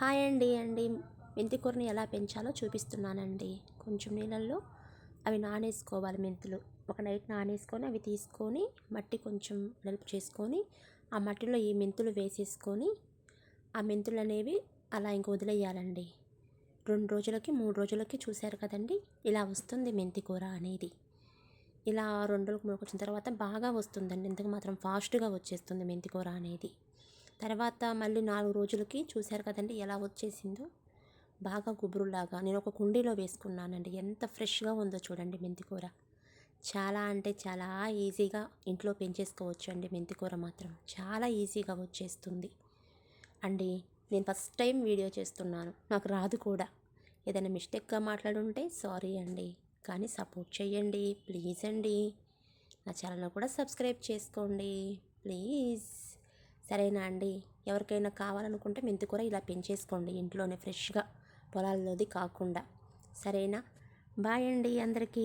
Hi అండి మెంతి కూరని ఎలా పెంచాలో చూపిస్తున్నానండి. కొంచెం నీళ్ళల్లో అవి నానేసుకోవాలి మెంతులు. ఒక నైట్ నానేసుకొని అవి తీసుకొని మట్టి కొంచెం నలుపు చేసుకొని ఆ మట్టిలో ఈ మెంతులు వేసేసుకొని ఆ మెంతులు అనేవి అలా ఇంక వదిలేయాలండి. 2 రోజులకి 3 రోజులకి చూశారు కదండి, ఇలా వస్తుంది మెంతి కూర అనేది. ఇలా 2 రోజులకు 3 వచ్చిన తర్వాత బాగా వస్తుందండి. ఇంతకు మాత్రం ఫాస్ట్గా వచ్చేస్తుంది మెంతి కూర అనేది. తర్వాత మళ్ళీ 4 రోజులకి చూశారు కదండి ఎలా వచ్చేసిందో, బాగా గుబురులాగా. నేను ఒక కుండీలో వేసుకున్నానండి. ఎంత ఫ్రెష్గా ఉందో చూడండి మెంతి కూర. చాలా అంటే చాలా ఈజీగా ఇంట్లో పెంచేసుకోవచ్చు అండి. మెంతి కూర మాత్రం చాలా ఈజీగా వచ్చేస్తుంది అండి. నేను ఫస్ట్ టైం వీడియో చేస్తున్నాను, నాకు రాదు కూడా. ఏదైనా మిస్టేక్గా మాట్లాడుంటే సారీ అండి, కానీ సపోర్ట్ చేయండి ప్లీజ్ అండి. నా ఛానల్ని కూడా సబ్స్క్రైబ్ చేసుకోండి ప్లీజ్. సరేనా అండి? ఎవరికైనా కావాలనుకుంటే మెంతికూర ఇలా పెంచేసుకోండి ఇంట్లోనే ఫ్రెష్గా, పొలాల్లోది కాకుండా. సరేనా? బాయ్ అండి అందరికీ.